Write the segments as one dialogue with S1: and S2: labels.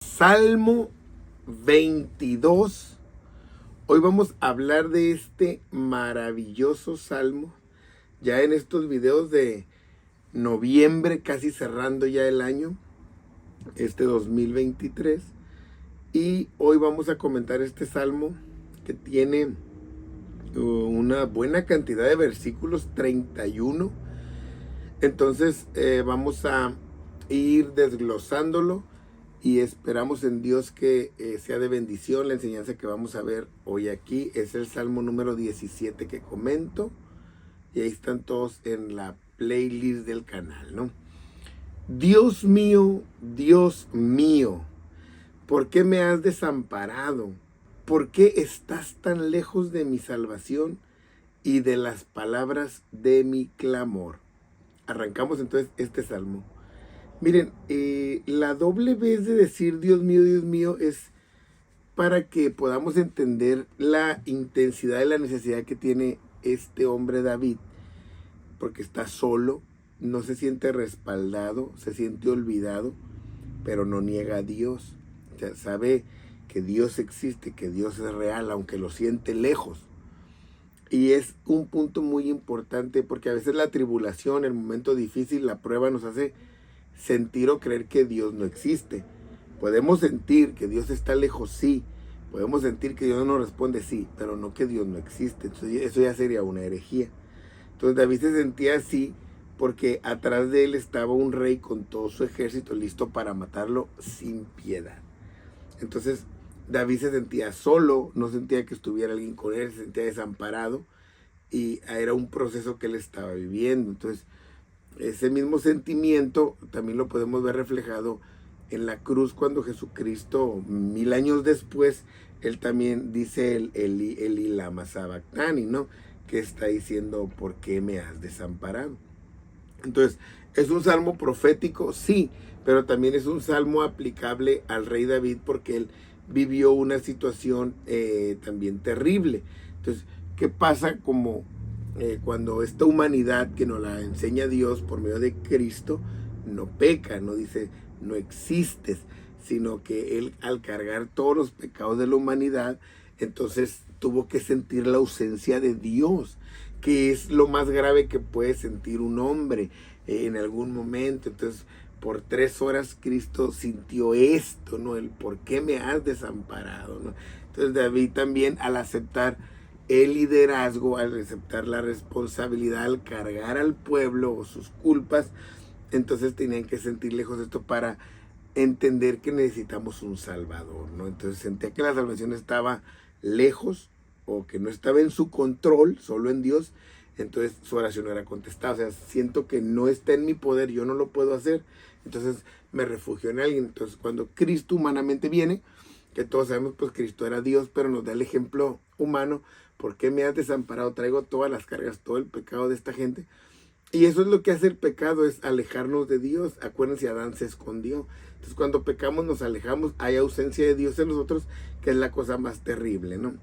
S1: Salmo 22. Hoy vamos a hablar de este maravilloso salmo. Ya en estos videos de noviembre, casi cerrando ya el año, este 2023. Y hoy vamos a comentar este salmo que tiene una buena cantidad de versículos, 31. Entonces vamos a ir desglosándolo y esperamos en Dios que sea de bendición. La enseñanza que vamos a ver hoy aquí es el Salmo número 17 que comento, y ahí están todos en la playlist del canal, ¿no? Dios mío, ¿por qué me has desamparado? ¿Por qué estás tan lejos de mi salvación y de las palabras de mi clamor? Arrancamos entonces este salmo. Miren, la doble vez de decir Dios mío, es para que podamos entender la intensidad de la necesidad que tiene este hombre David, porque está solo, no se siente respaldado, se siente olvidado, pero no niega a Dios. O sea, sabe que Dios existe, que Dios es real, aunque lo siente lejos. Y es un punto muy importante porque a veces la tribulación, el momento difícil, la prueba nos hace sentir o creer que Dios no existe. Podemos sentir que Dios está lejos, sí. Podemos sentir que Dios no nos responde, sí, pero no que Dios no existe. Entonces eso ya sería una herejía. Entonces David se sentía así porque atrás de él estaba un rey con todo su ejército listo para matarlo sin piedad. Entonces David se sentía solo, no sentía que estuviera alguien con él, se sentía desamparado, y era un proceso que él estaba viviendo. Entonces ese mismo sentimiento también lo podemos ver reflejado en la cruz, cuando Jesucristo, 1000 años después, él también dice el Eli lama sabactani, ¿no? Que está diciendo, ¿por qué me has desamparado? Entonces, es un salmo profético, sí, pero también es un salmo aplicable al rey David, porque él vivió una situación también terrible. Entonces, ¿qué pasa como cuando esta humanidad que nos la enseña Dios por medio de Cristo no peca, no dice no existes, sino que él, al cargar todos los pecados de la humanidad, entonces tuvo que sentir la ausencia de Dios, que es lo más grave que puede sentir un hombre en algún momento. Entonces, por 3 horas Cristo sintió esto, ¿no? El ¿por qué me has desamparado?, ¿no? Entonces David también, al aceptar el liderazgo, al aceptar la responsabilidad, al cargar al pueblo o sus culpas, entonces tenían que sentir lejos de esto para entender que necesitamos un salvador, ¿no? Entonces sentía que la salvación estaba lejos, o que no estaba en su control, solo en Dios. Entonces su oración no era contestada. O sea, siento que no está en mi poder, yo no lo puedo hacer, entonces me refugio en alguien. Entonces cuando Cristo humanamente viene, que todos sabemos, pues Cristo era Dios, pero nos da el ejemplo humano. ¿Por qué me has desamparado? Traigo todas las cargas, todo el pecado de esta gente. Y eso es lo que hace el pecado, es alejarnos de Dios. Acuérdense, Adán se escondió. Entonces cuando pecamos, nos alejamos, hay ausencia de Dios en nosotros, que es la cosa más terrible, ¿no?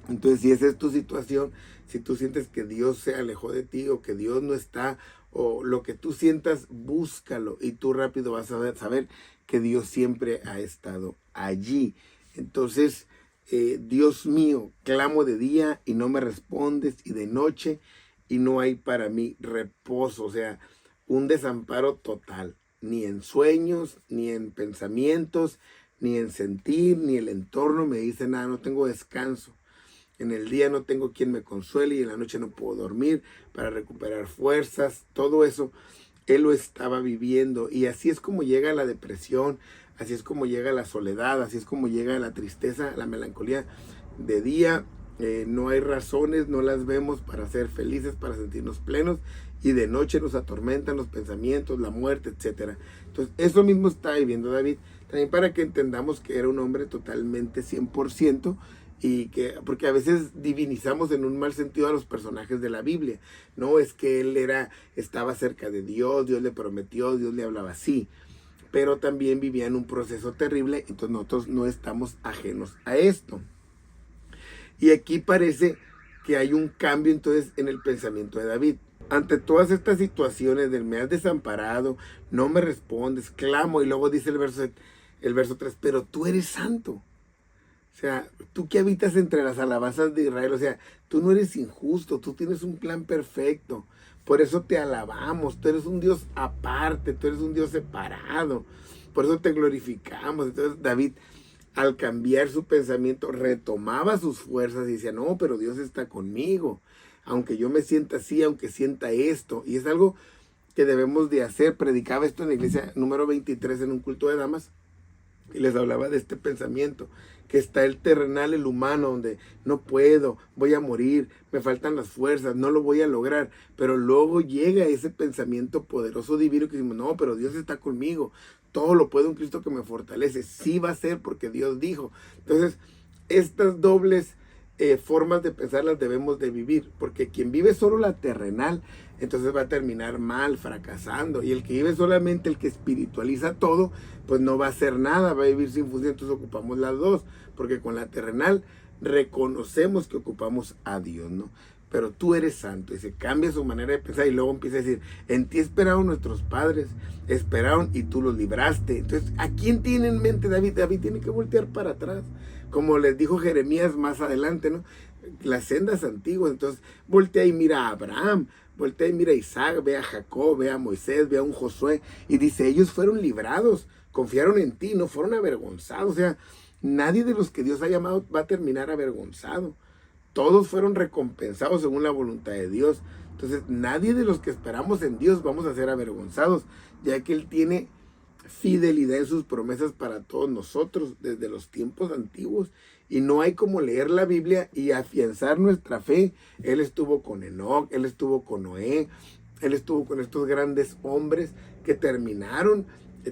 S1: Entonces, si esa es tu situación, si tú sientes que Dios se alejó de ti, o que Dios no está, o lo que tú sientas, búscalo, y tú rápido vas a saber que Dios siempre ha estado allí. Entonces, Dios mío, clamo de día y no me respondes, y de noche y no hay para mí reposo. O sea, un desamparo total, ni en sueños, ni en pensamientos, ni en sentir, ni el entorno me dice nada, no tengo descanso. En el día no tengo quien me consuele, y en la noche no puedo dormir para recuperar fuerzas. Todo eso él lo estaba viviendo, y así es como llega la depresión, así es como llega la soledad, así es como llega la tristeza, la melancolía. De día no hay razones, no las vemos para ser felices, para sentirnos plenos, y de noche nos atormentan los pensamientos, la muerte, etc. Entonces eso mismo está viviendo David, también para que entendamos que era un hombre totalmente 100%. Y que, porque a veces divinizamos en un mal sentido a los personajes de la Biblia. No, es que él estaba cerca de Dios, Dios le prometió, Dios le hablaba así, pero también vivía en un proceso terrible. Entonces nosotros no estamos ajenos a esto. Y aquí parece que hay un cambio entonces en el pensamiento de David. Ante todas estas situaciones del me has desamparado, no me respondes, clamo, y luego dice el verso el verso 3, pero tú eres santo. O sea, tú que habitas entre las alabanzas de Israel, o sea, tú no eres injusto, tú tienes un plan perfecto. Por eso te alabamos, tú eres un Dios aparte, tú eres un Dios separado. Por eso te glorificamos. Entonces David, al cambiar su pensamiento, retomaba sus fuerzas y decía, no, pero Dios está conmigo. Aunque yo me sienta así, aunque sienta esto. Y es algo que debemos de hacer. Predicaba esto en la iglesia número 23 en un culto de damas. Y les hablaba de este pensamiento, que está el terrenal, el humano, donde no puedo, voy a morir, me faltan las fuerzas, no lo voy a lograr. Pero luego llega ese pensamiento poderoso divino que decimos, no, pero Dios está conmigo, todo lo puedo en Cristo que me fortalece. Sí va a ser porque Dios dijo. Entonces, estas dobles formas de pensar las debemos de vivir, porque quien vive solo la terrenal, entonces va a terminar mal, fracasando, y el que vive solamente, el que espiritualiza todo, pues no va a hacer nada, va a vivir sin función. Entonces ocupamos las dos, porque con la terrenal reconocemos que ocupamos a Dios, ¿no? Pero tú eres santo, y se cambia su manera de pensar, y luego empieza a decir, en ti esperaron nuestros padres, esperaron y tú los libraste. Entonces, ¿a quién tiene en mente David? David tiene que voltear para atrás, como les dijo Jeremías más adelante, ¿no? Las sendas antiguas. Entonces, voltea y mira a Abraham, voltea y mira a Isaac, ve a Jacob, ve a Moisés, ve a un Josué, y dice, ellos fueron librados, confiaron en ti, no fueron avergonzados. O sea, nadie de los que Dios ha llamado va a terminar avergonzado. Todos fueron recompensados según la voluntad de Dios. Entonces, nadie de los que esperamos en Dios vamos a ser avergonzados, ya que Él tiene fidelidad en sus promesas para todos nosotros desde los tiempos antiguos. Y no hay como leer la Biblia y afianzar nuestra fe. Él estuvo con Enoc, Él estuvo con Noé, Él estuvo con estos grandes hombres que terminaron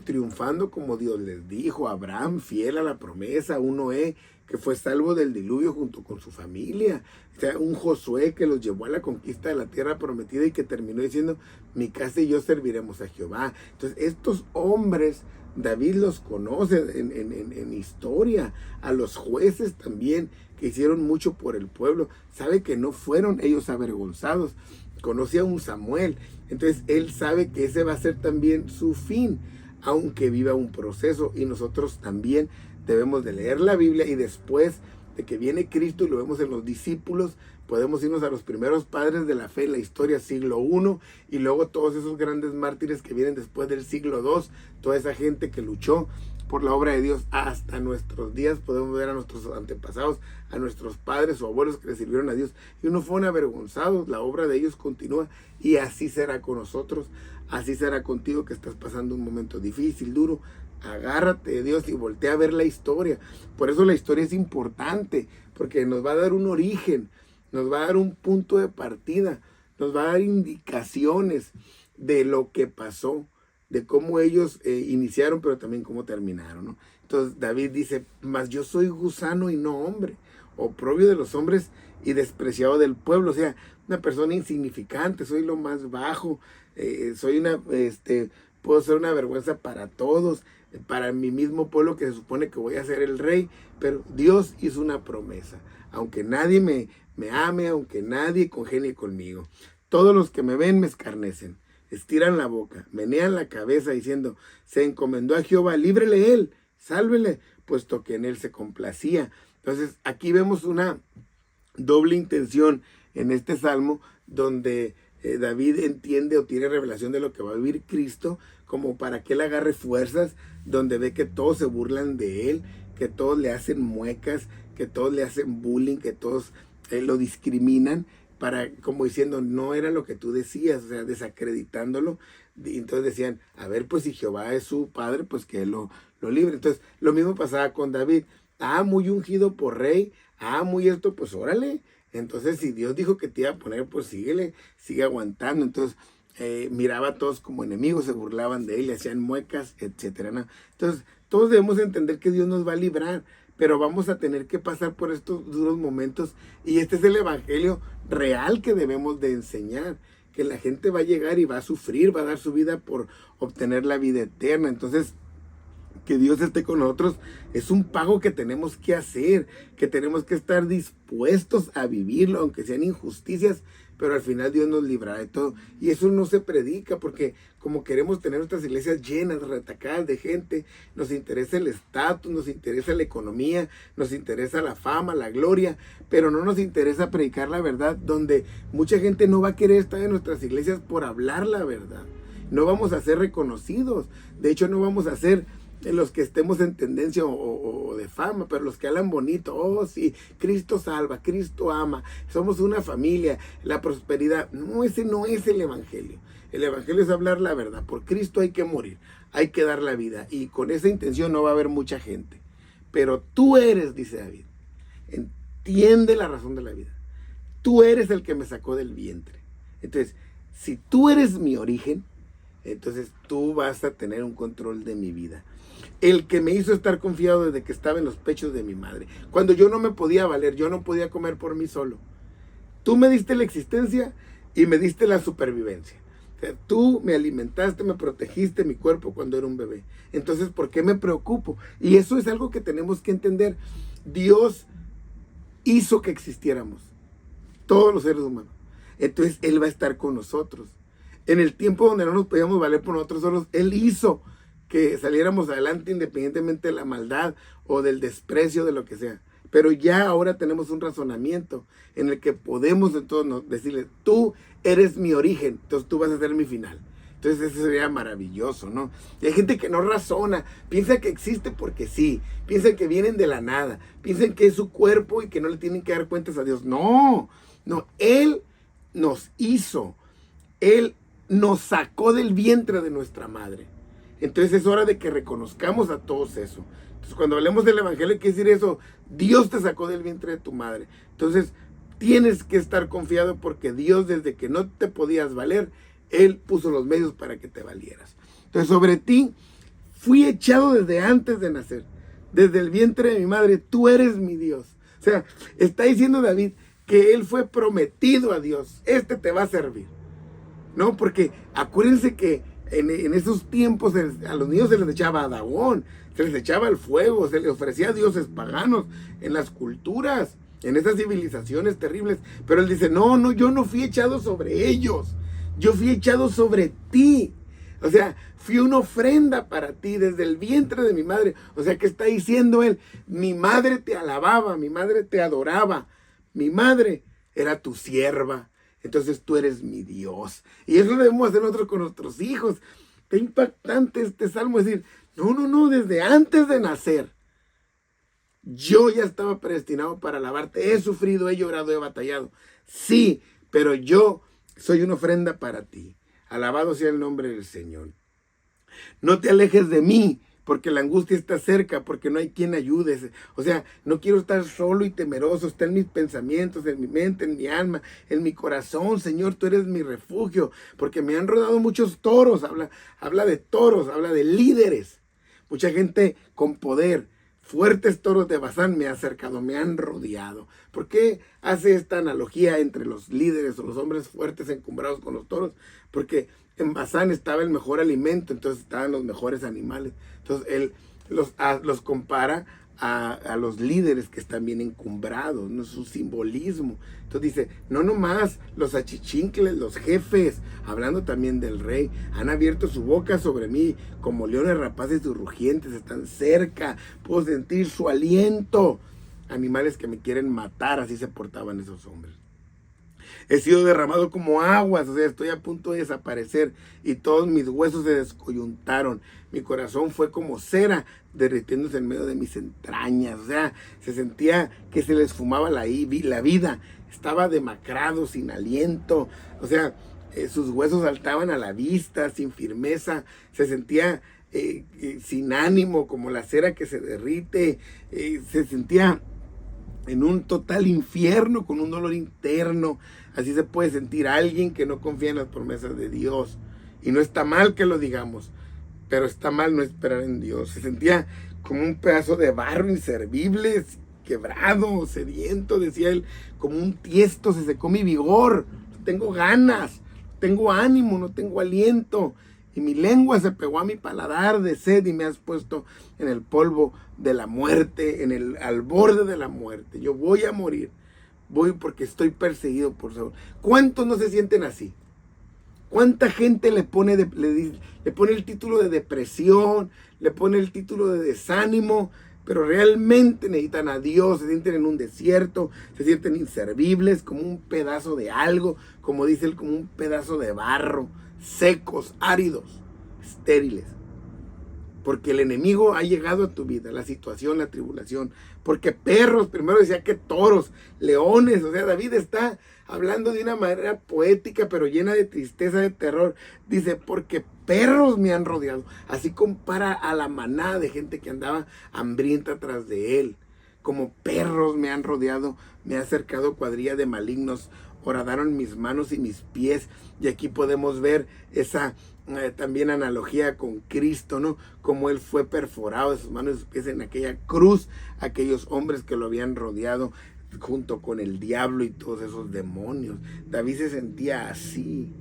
S1: triunfando como Dios les dijo. Abraham, fiel a la promesa, un Noé que fue salvo del diluvio junto con su familia, o sea, un Josué que los llevó a la conquista de la tierra prometida y que terminó diciendo, mi casa y yo serviremos a Jehová. Entonces, estos hombres, David los conoce en historia, a los jueces también, que hicieron mucho por el pueblo, sabe que no fueron ellos avergonzados. Conoce a un Samuel, entonces él sabe que ese va a ser también su fin, aunque viva un proceso. Y nosotros también debemos de leer la Biblia, y después de que viene Cristo y lo vemos en los discípulos, podemos irnos a los primeros padres de la fe en la historia, siglo I, y luego todos esos grandes mártires que vienen después del siglo II, toda esa gente que luchó por la obra de Dios hasta nuestros días. Podemos ver a nuestros antepasados, a nuestros padres o abuelos que le sirvieron a Dios y no fueron avergonzados. La obra de ellos continúa, y así será con nosotros, así será contigo que estás pasando un momento difícil, duro. Agárrate de Dios y voltea a ver la historia. Por eso la historia es importante, porque nos va a dar un origen, nos va a dar un punto de partida, nos va a dar indicaciones de lo que pasó, de cómo ellos iniciaron, pero también cómo terminaron, ¿no? Entonces David dice, mas yo soy gusano y no hombre, oprobio de los hombres y despreciado del pueblo. O sea, una persona insignificante, soy lo más bajo, puedo ser una vergüenza para todos, para mi mismo pueblo que se supone que voy a ser el rey. Pero Dios hizo una promesa, aunque nadie me ame, aunque nadie congenie conmigo, todos los que me ven me escarnecen, estiran la boca, menean la cabeza diciendo, se encomendó a Jehová, líbrele él, sálvele, puesto que en él se complacía. Entonces aquí vemos una doble intención en este salmo, donde David entiende o tiene revelación de lo que va a vivir Cristo, como para que él agarre fuerzas, donde ve que todos se burlan de él, que todos le hacen muecas, que todos le hacen bullying, que todos lo discriminan, para, como diciendo, no era lo que tú decías, o sea, desacreditándolo. Y entonces decían, a ver, pues si Jehová es su padre, pues que él lo libre. Entonces, lo mismo pasaba con David. Muy ungido por rey, muy esto, pues órale. Entonces, si Dios dijo que te iba a poner, pues síguele, sigue aguantando. Entonces, miraba a todos como enemigos, se burlaban de él, le hacían muecas, etcétera, ¿no? Entonces, todos debemos entender que Dios nos va a librar, pero vamos a tener que pasar por estos duros momentos, y este es el evangelio real que debemos de enseñar, que la gente va a llegar y va a sufrir, va a dar su vida por obtener la vida eterna. Entonces, que Dios esté con nosotros es un pago que tenemos que hacer, que tenemos que estar dispuestos a vivirlo, aunque sean injusticias, pero al final Dios nos librará de todo. Y eso no se predica, porque como queremos tener nuestras iglesias llenas, retacadas de gente. Nos interesa el estatus, nos interesa la economía, nos interesa la fama, la gloria, pero no nos interesa predicar la verdad, donde mucha gente no va a querer estar en nuestras iglesias por hablar la verdad. No vamos a ser reconocidos, de hecho no vamos a ser los que estemos en tendencia o de fama, pero los que hablan bonito. Oh sí, Cristo salva, Cristo ama, somos una familia, la prosperidad. No, ese no es el evangelio. El evangelio es hablar la verdad. Por Cristo hay que morir, hay que dar la vida, y con esa intención no va a haber mucha gente. Pero tú eres, dice David, entiende la razón de la vida. Tú eres el que me sacó del vientre. Entonces, si tú eres mi origen, entonces tú vas a tener un control de mi vida. El que me hizo estar confiado desde que estaba en los pechos de mi madre, cuando yo no me podía valer, yo no podía comer por mí solo. Tú me diste la existencia y me diste la supervivencia. O sea, tú me alimentaste, me protegiste mi cuerpo cuando era un bebé. Entonces, ¿por qué me preocupo? Y eso es algo que tenemos que entender. Dios hizo que existiéramos, todos los seres humanos. Entonces, Él va a estar con nosotros. En el tiempo donde no nos podíamos valer por nosotros solos, Él hizo que saliéramos adelante independientemente de la maldad o del desprecio, de lo que sea. Pero ya ahora tenemos un razonamiento en el que podemos entonces decirle, tú eres mi origen, entonces tú vas a ser mi final. Entonces eso sería maravilloso, ¿no? Y hay gente que no razona, piensa que existe porque sí, piensa que vienen de la nada, piensan que es su cuerpo y que no le tienen que dar cuentas a Dios. No, Él nos hizo, Él nos sacó del vientre de nuestra madre. Entonces es hora de que reconozcamos a todos eso. Entonces cuando hablemos del evangelio, quiere decir eso, Dios te sacó del vientre de tu madre. Entonces tienes que estar confiado porque Dios, desde que no te podías valer, Él puso los medios para que te valieras. Entonces sobre ti fui echado desde antes de nacer, desde el vientre de mi madre, tú eres mi Dios. O sea, está diciendo David que él fue prometido a Dios, te va a servir. No, porque acuérdense que en esos tiempos a los niños se les echaba a Dagón, se les echaba al fuego, se les ofrecía a dioses paganos en las culturas, en esas civilizaciones terribles. Pero él dice, no, yo no fui echado sobre ellos, yo fui echado sobre ti. O sea, fui una ofrenda para ti desde el vientre de mi madre. O sea, ¿qué está diciendo él? Mi madre te alababa, mi madre te adoraba, mi madre era tu sierva. Entonces tú eres mi Dios. Y eso lo debemos hacer nosotros con nuestros hijos. Qué impactante este salmo, es decir, no, desde antes de nacer, yo ya estaba predestinado para alabarte. He sufrido, he llorado, he batallado. Sí, pero yo soy una ofrenda para ti. Alabado sea el nombre del Señor. No te alejes de mí, porque la angustia está cerca, porque no hay quien ayude. O sea, no quiero estar solo y temeroso. Está en mis pensamientos, en mi mente, en mi alma, en mi corazón. Señor, tú eres mi refugio, porque me han rodado muchos toros. Habla de toros, habla de líderes. Mucha gente con poder. Fuertes toros de Basán me han cercado, me han rodeado. ¿Por qué hace esta analogía entre los líderes o los hombres fuertes encumbrados con los toros? Porque en Basán estaba el mejor alimento, entonces estaban los mejores animales. Entonces él los compara a los líderes que están bien encumbrados, no es un simbolismo. Entonces dice, no nomás los achichincles, los jefes, hablando también del rey, han abierto su boca sobre mí como leones rapaces y rugientes, están cerca, puedo sentir su aliento. Animales que me quieren matar, así se portaban esos hombres. He sido derramado como aguas, o sea, estoy a punto de desaparecer y todos mis huesos se descoyuntaron. Mi corazón fue como cera derritiéndose en medio de mis entrañas. O sea, se sentía que se les fumaba la vida. Estaba demacrado, sin aliento. O sea, sus huesos saltaban a la vista, sin firmeza. Se sentía sin ánimo, como la cera que se derrite. Se sentía en un total infierno, con un dolor interno. Así se puede sentir alguien que no confía en las promesas de Dios. Y no está mal que lo digamos, pero está mal no esperar en Dios. Se sentía como un pedazo de barro inservible, quebrado, sediento, decía él, como un tiesto. Se secó mi vigor, no tengo ganas, no tengo ánimo, no tengo aliento. Y mi lengua se pegó a mi paladar de sed y me has puesto en el polvo de la muerte, al borde de la muerte. Yo voy a morir, voy porque estoy perseguido por Saúl. ¿Cuántos no se sienten así? ¿Cuánta gente le pone el título de depresión, le pone el título de desánimo, pero realmente necesitan a Dios, se sienten en un desierto, se sienten inservibles, como un pedazo de algo, como dice él, como un pedazo de barro, secos, áridos, estériles? Porque el enemigo ha llegado a tu vida, la situación, la tribulación. Porque perros, primero decía que toros, leones. O sea, David está hablando de una manera poética, pero llena de tristeza, de terror. Dice, porque perros me han rodeado. Así compara a la manada de gente que andaba hambrienta tras de él. Como perros me han rodeado, me ha acercado cuadrilla de malignos. Horadaron mis manos y mis pies. Y aquí podemos ver esa también analogía con Cristo, ¿no? Como él fue perforado de sus manos y sus pies en aquella cruz, aquellos hombres que lo habían rodeado junto con el diablo y todos esos demonios. David se sentía así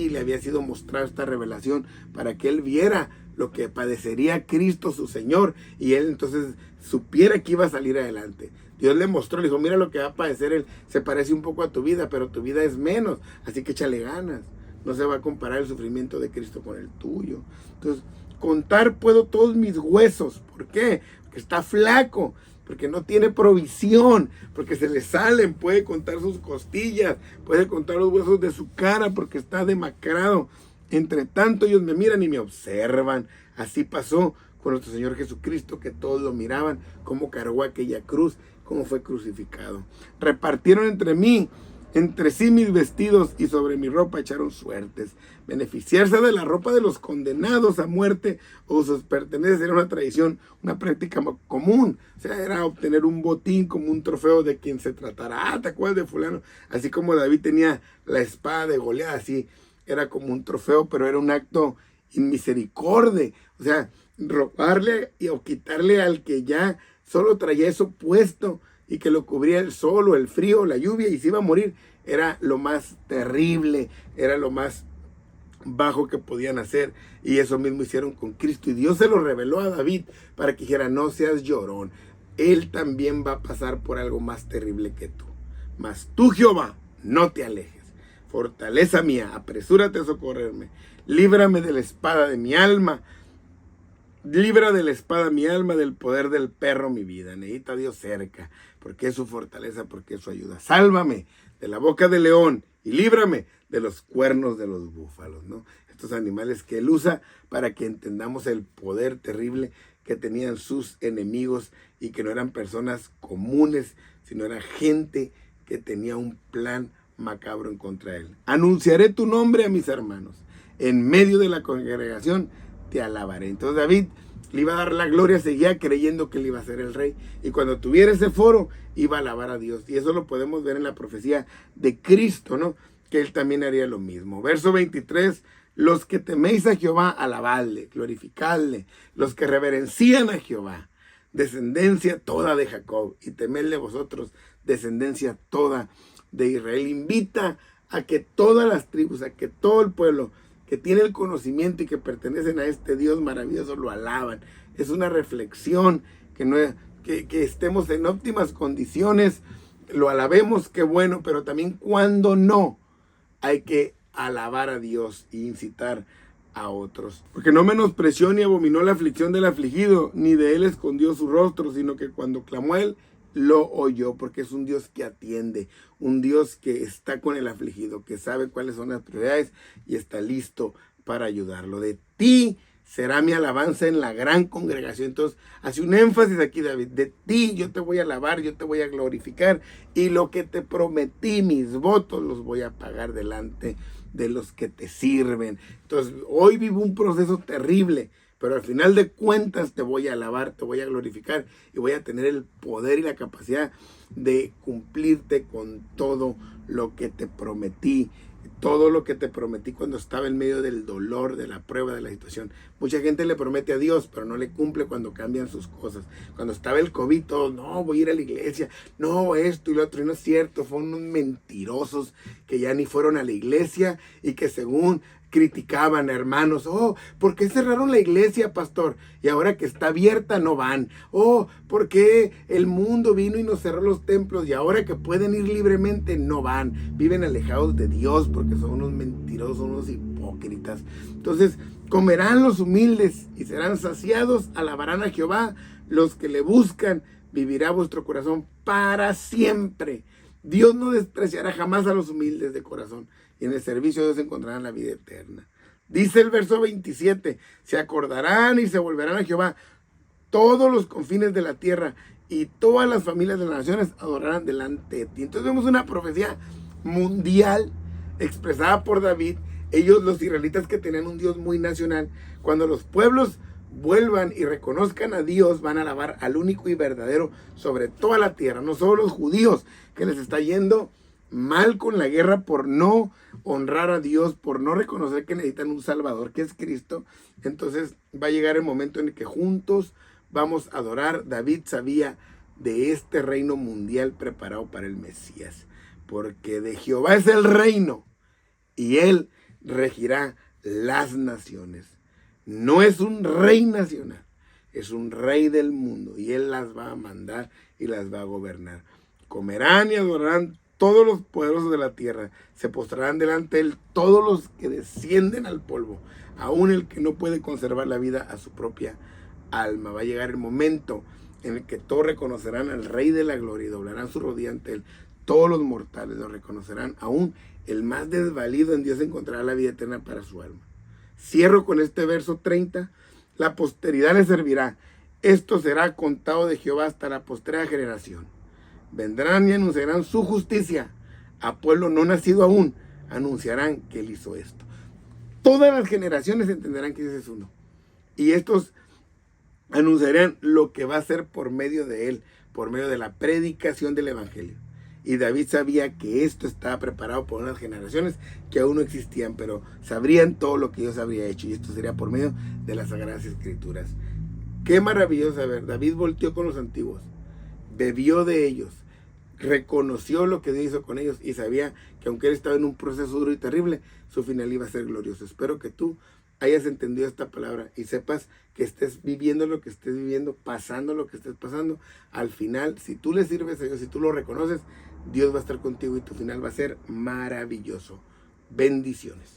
S1: le había sido mostrada esta revelación para que él viera lo que padecería Cristo su Señor y él entonces supiera que iba a salir adelante. Dios le mostró, le dijo, mira lo que va a padecer él, se parece un poco a tu vida, pero tu vida es menos, así que échale ganas. No se va a comparar el sufrimiento de Cristo con el tuyo. Entonces, contar puedo todos mis huesos. ¿Por qué? Porque está flaco, porque no tiene provisión, porque se le salen. Puede contar sus costillas, puede contar los huesos de su cara, porque está demacrado. Entre tanto, ellos me miran y me observan. Así pasó con nuestro Señor Jesucristo, que todos lo miraban, cómo cargó aquella cruz, cómo fue crucificado. Repartieron entre sí mis vestidos y sobre mi ropa echaron suertes. Beneficiarse de la ropa de los condenados a muerte o sus pertenencias era una tradición, una práctica común. O sea, era obtener un botín como un trofeo de quien se tratara. ¿Te acuerdas de fulano? Así como David tenía la espada de Goliat, así era como un trofeo, pero era un acto inmisericordia. O sea, robarle o quitarle al que ya solo traía eso puesto y que lo cubría el sol o el frío o la lluvia y se iba a morir, era lo más terrible, era lo más bajo que podían hacer. Y eso mismo hicieron con Cristo y Dios se lo reveló a David para que dijera, no seas llorón, él también va a pasar por algo más terrible que tú. Mas tú, Jehová, no te alejes, fortaleza mía, apresúrate a socorrerme, líbrame de la espada de mi alma. Libra de la espada mi alma, del poder del perro mi vida. Necesita a Dios cerca, porque es su fortaleza, porque es su ayuda. Sálvame de la boca del león y líbrame de los cuernos de los búfalos, ¿no? Estos animales que él usa para que entendamos el poder terrible que tenían sus enemigos y que no eran personas comunes, sino era gente que tenía un plan macabro en contra de él. Anunciaré tu nombre a mis hermanos. En medio de la congregación te alabaré. Entonces David le iba a dar la gloria, seguía creyendo que él iba a ser el rey. Y cuando tuviera ese foro, iba a alabar a Dios. Y eso lo podemos ver en la profecía de Cristo, ¿no? Que él también haría lo mismo. Verso 23, los que teméis a Jehová, alabadle, glorificadle. Los que reverencian a Jehová, descendencia toda de Jacob. Y temedle vosotros, descendencia toda de Israel. Invita a que todas las tribus, a que todo el pueblo que tiene el conocimiento y que pertenecen a este Dios maravilloso lo alaban. Es una reflexión que estemos en óptimas condiciones, lo alabemos, qué bueno, pero también cuando no, hay que alabar a Dios e incitar a otros. Porque no menospreció ni abominó la aflicción del afligido, ni de él escondió su rostro, sino que cuando clamó a él, lo oyó, porque es un Dios que atiende, un Dios que está con el afligido, que sabe cuáles son las prioridades y está listo para ayudarlo. De ti será mi alabanza en la gran congregación. Entonces, hace un énfasis aquí, David, de ti yo te voy a alabar, yo te voy a glorificar, y lo que te prometí, mis votos, los voy a pagar delante de los que te sirven. Entonces, hoy vivo un proceso terrible, pero al final de cuentas te voy a alabar, te voy a glorificar y voy a tener el poder y la capacidad de cumplirte con todo lo que te prometí. Todo lo que te prometí cuando estaba en medio del dolor, de la prueba, de la situación. Mucha gente le promete a Dios, pero no le cumple cuando cambian sus cosas. Cuando estaba el COVID, todos, no, voy a ir a la iglesia, no, esto y lo otro. Y no es cierto, fueron unos mentirosos que ya ni fueron a la iglesia y que según criticaban a hermanos. Oh, ¿por qué cerraron la iglesia, pastor? Y ahora que está abierta no van. Oh, ¿por qué el mundo vino y nos cerró los templos y ahora que pueden ir libremente no van? Viven alejados de Dios porque son unos mentirosos, unos hipócritas. Entonces, comerán los humildes y serán saciados, alabarán a Jehová. Los que le buscan, vivirá vuestro corazón para siempre. Dios no despreciará jamás a los humildes de corazón, y en el servicio de Dios encontrarán la vida eterna. Dice el verso 27, se acordarán y se volverán a Jehová todos los confines de la tierra, y todas las familias de las naciones adorarán delante de ti. Entonces vemos una profecía mundial expresada por David. Ellos, los israelitas, que tenían un Dios muy nacional, cuando los pueblos vuelvan y reconozcan a Dios, van a alabar al único y verdadero sobre toda la tierra. No solo los judíos, que les está yendo mal con la guerra por no honrar a Dios, por no reconocer que necesitan un Salvador, que es Cristo. Entonces va a llegar el momento en el que juntos vamos a adorar. David sabía de este reino mundial preparado para el Mesías, porque de Jehová es el reino y él regirá las naciones. No es un rey nacional, es un rey del mundo, y él las va a mandar y las va a gobernar. Comerán y adorarán todos los poderosos de la tierra, se postrarán delante de él todos los que descienden al polvo, aún el que no puede conservar la vida a su propia alma. Va a llegar el momento en el que todos reconocerán al Rey de la Gloria y doblarán su rodilla ante él. Todos los mortales lo reconocerán, aún el más desvalido en Dios encontrará la vida eterna para su alma. Cierro con este verso 30. La posteridad le servirá. Esto será contado de Jehová hasta la postrera generación. Vendrán y anunciarán su justicia. A pueblo no nacido aún, anunciarán que él hizo esto. Todas las generaciones entenderán que ese es uno. Y estos anunciarán lo que va a ser por medio de él, por medio de la predicación del evangelio. Y David sabía que esto estaba preparado por unas generaciones que aún no existían, pero sabrían todo lo que Dios habría hecho. Y esto sería por medio de las Sagradas Escrituras. Qué maravilloso saber. David volteó con los antiguos, bebió de ellos, reconoció lo que Dios hizo con ellos y sabía que aunque él estaba en un proceso duro y terrible, su final iba a ser glorioso. Espero que tú hayas entendido esta palabra y sepas que estés viviendo lo que estés viviendo, pasando lo que estés pasando. Al final, si tú le sirves a Dios, si tú lo reconoces, Dios va a estar contigo y tu final va a ser maravilloso. Bendiciones.